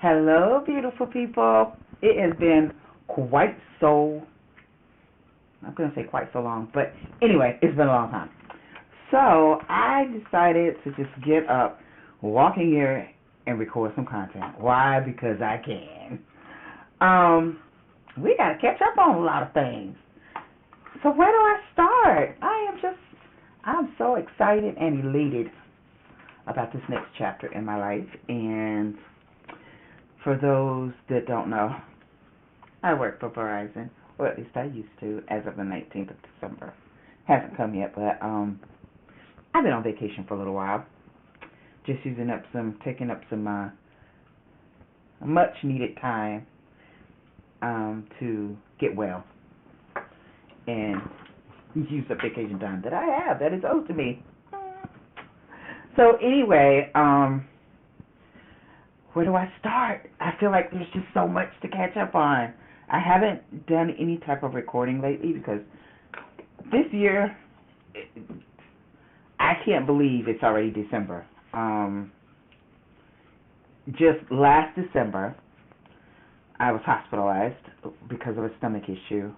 Hello, beautiful people. It has been quite so, I'm going to say quite so long, but anyway, it's been a long time. So I decided to just get up, walk in here, and record some content. Why? Because I can. We got to catch up on a lot of things. So where do I start? I'm so excited and elated about this next chapter in my life. And for those that don't know, I work for Verizon, or at least I used to, as of the 19th of December. Hasn't come yet, but I've been on vacation for a little while, just taking up some much needed time to get well and use the vacation time that I have that is owed to me. So anyway, where do I start? I feel like there's just so much to catch up on. I haven't done any type of recording lately because this year, I can't believe it's already December. Just last December, I was hospitalized because of a stomach issue.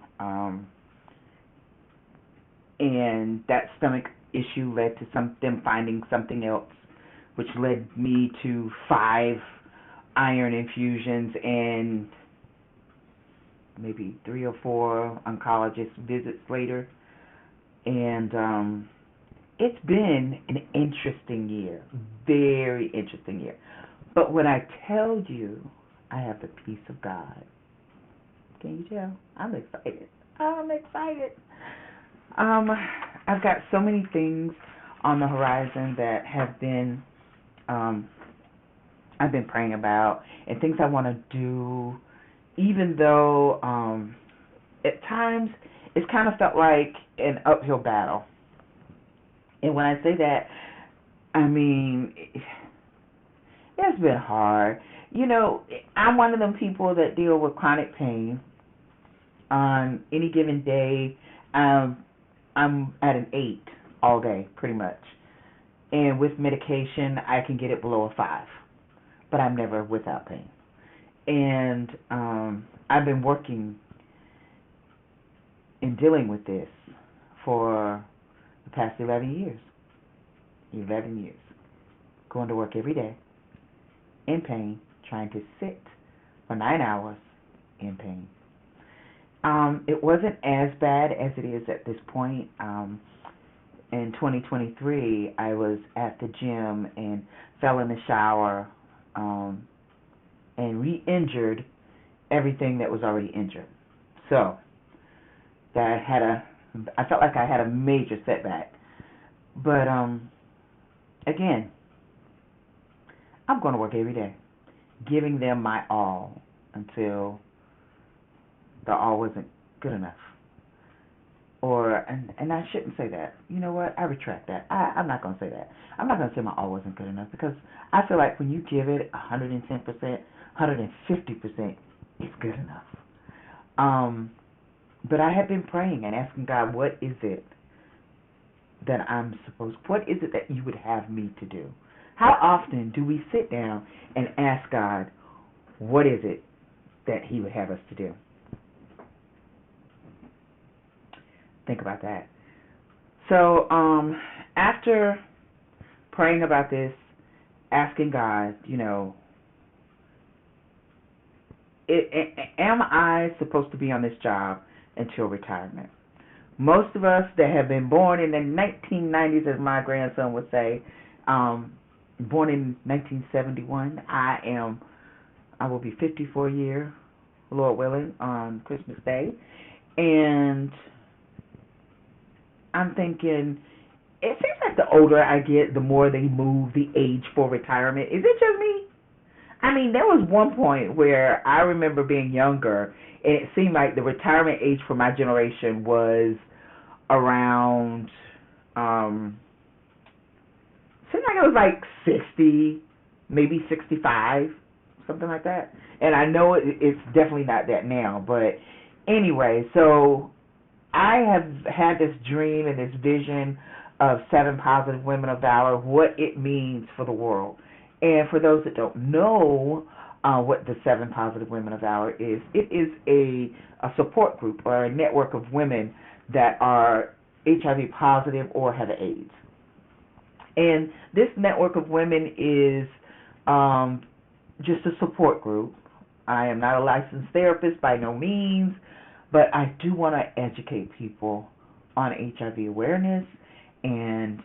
And that stomach issue led to them finding something else, which led me to 5 iron infusions and maybe 3 or 4 oncologist visits later. And it's been an interesting year, very interesting year. But when I tell you I have the peace of God, can you tell? I'm excited. I've got so many things on the horizon that have been I've been praying about, and things I want to do, even though at times it's kind of felt like an uphill battle. And when I say that, I mean it's been hard. You know, I'm one of them people that deal with chronic pain. On any given day, I'm at an 8 all day, pretty much. And with medication, I can get it below a 5. But I'm never without pain. And I've been working and dealing with this for the past 11 years. 11 years. Going to work every day in pain, trying to sit for 9 hours in pain. It wasn't as bad as it is at this point. In 2023, I was at the gym and fell in the shower and re-injured everything that was already injured. So I felt like I had a major setback. But again, I'm going to work every day, giving them my all until the all wasn't good enough. And I shouldn't say that. You know what? I retract that. I'm not going to say that. I'm not going to say my all wasn't good enough, because I feel like when you give it 110%, 150%, it's good enough. But I have been praying and asking God, what is it that what is it that you would have me to do? How often do we sit down and ask God, what is it that He would have us to do? Think about that. So after praying about this, asking God, am I supposed to be on this job until retirement? Most of us that have been born in the 1990s, as my grandson would say, born in 1971, I will be 54 years, Lord willing, on Christmas Day. And I'm thinking, it seems like the older I get, the more they move the age for retirement. Is it just me? I mean, there was one point where I remember being younger, and it seemed like the retirement age for my generation was around, seemed like it was like 60, maybe 65, something like that. And I know it's definitely not that now, but anyway, so I have had this dream and this vision of 7 positive women of valor, what it means for the world. And for those that don't know, what the Seven Positive Women of Valor is. It is a support group or a network of women that are HIV positive or have AIDS. And this network of women is just a support group. I am not a licensed therapist by no means, but I do want to educate people on HIV awareness and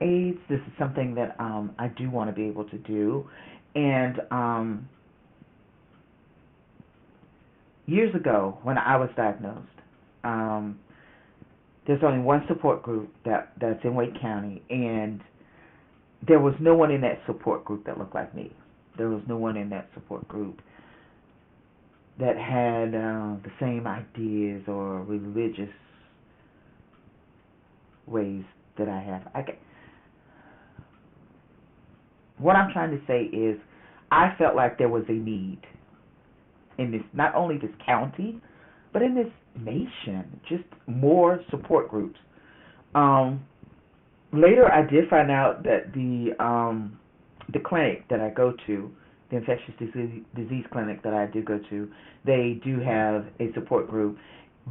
AIDS. This is something that I do want to be able to do. And years ago, when I was diagnosed, there's only one support group that's in Wake County, and there was no one in that support group that looked like me. There was no one in that support group that had the same ideas or religious ways that I have. What I'm trying to say is I felt like there was a need in this, not only this county, but in this nation, just more support groups. Later, I did find out that the clinic that I go to, the infectious disease clinic that I do go to, they do have a support group,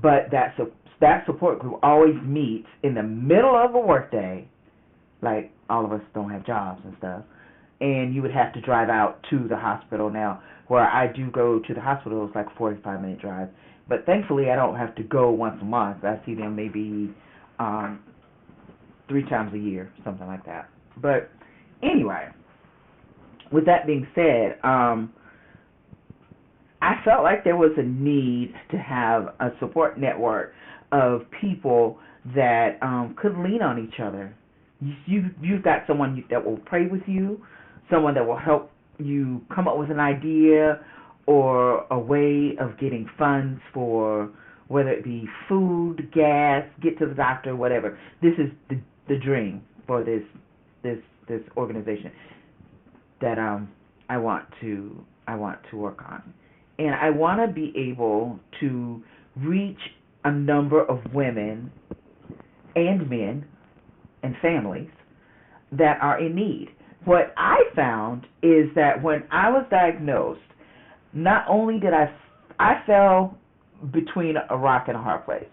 but that support group always meets in the middle of a workday, like all of us don't have jobs and stuff, and you would have to drive out to the hospital. Now, where I do go to the hospital, it's like a 45-minute drive, but thankfully I don't have to go once a month. I see them maybe 3 times a year, something like that. But anyway, with that being said, I felt like there was a need to have a support network of people that could lean on each other. You've got someone that will pray with you, someone that will help you come up with an idea or a way of getting funds for whether it be food, gas, get to the doctor, whatever. This is the dream for this organization that I want to work on. And I want to be able to reach a number of women and men and families that are in need. What I found is that when I was diagnosed, not only did I fell between a rock and a hard place.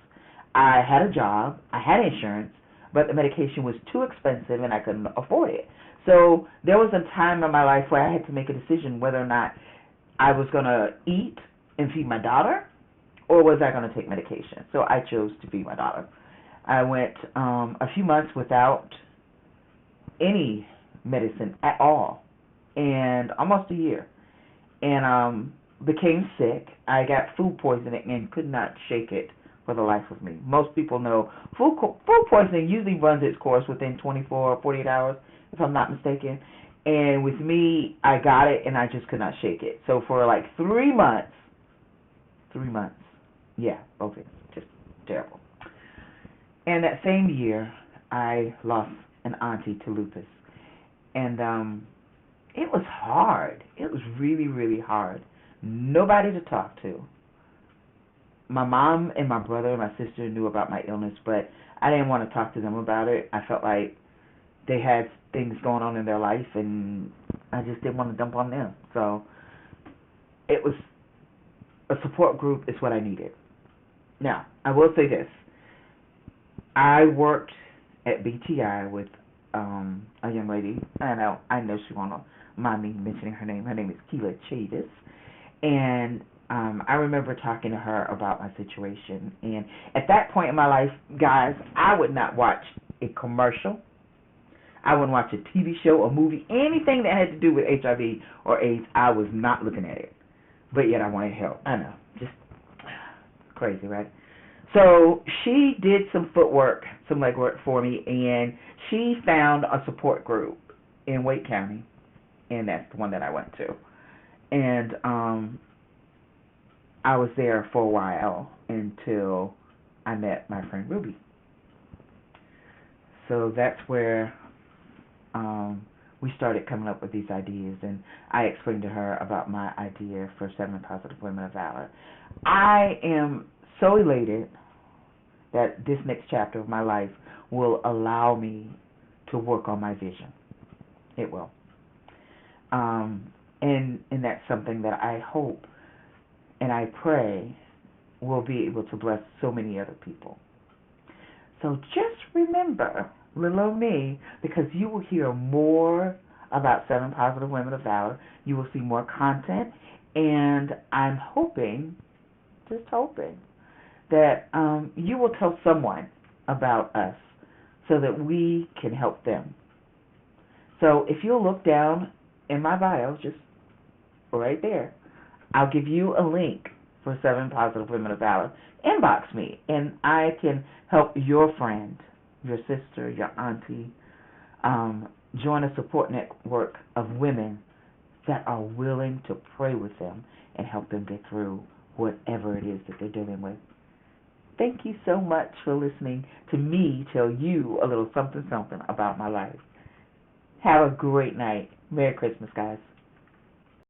I had a job, I had insurance, but the medication was too expensive and I couldn't afford it. So there was a time in my life where I had to make a decision whether or not I was going to eat and feed my daughter, or was I going to take medication? So I chose to feed my daughter. I went a few months without any medicine at all, and almost a year, and became sick. I got food poisoning and could not shake it for the life of me. Most people know food poisoning usually runs its course within 24 or 48 hours, if I'm not mistaken. And with me, I got it, and I just could not shake it. So for like 3 months, yeah, okay, just terrible. And that same year, I lost an auntie to lupus. And it was hard. It was really, really hard. Nobody to talk to. My mom and my brother and my sister knew about my illness, but I didn't want to talk to them about it. I felt like they had things going on in their life, and I just didn't want to dump on them. So it was a support group is what I needed. Now, I will say this. I worked at BTI with a young lady. I know she won't mind me mentioning her name. Her name is Keila Chavis. And I remember talking to her about my situation. And at that point in my life, guys, I would not watch a commercial. I wouldn't watch a TV show, a movie, anything that had to do with HIV or AIDS. I was not looking at it. But yet I wanted help. I know. Just crazy, right? So she did some legwork for me, and she found a support group in Wake County, and that's the one that I went to. And I was there for a while until I met my friend Ruby. So that's where we started coming up with these ideas, and I explained to her about my idea for 7 Positive Women of Valor. I am so elated that this next chapter of my life will allow me to work on my vision. It will. And that's something that I hope and I pray will be able to bless so many other people. So just remember, little old me, because you will hear more about 7 Positive Women of Valor. You will see more content, and I'm hoping, just hoping, that you will tell someone about us so that we can help them. So if you'll look down in my bio, just right there, I'll give you a link for 7 Positive Women of Valor. Inbox me, and I can help your friend, your sister, your auntie, join a support network of women that are willing to pray with them and help them get through whatever it is that they're dealing with. Thank you so much for listening to me tell you a little something something about my life. Have a great night. Merry Christmas, guys.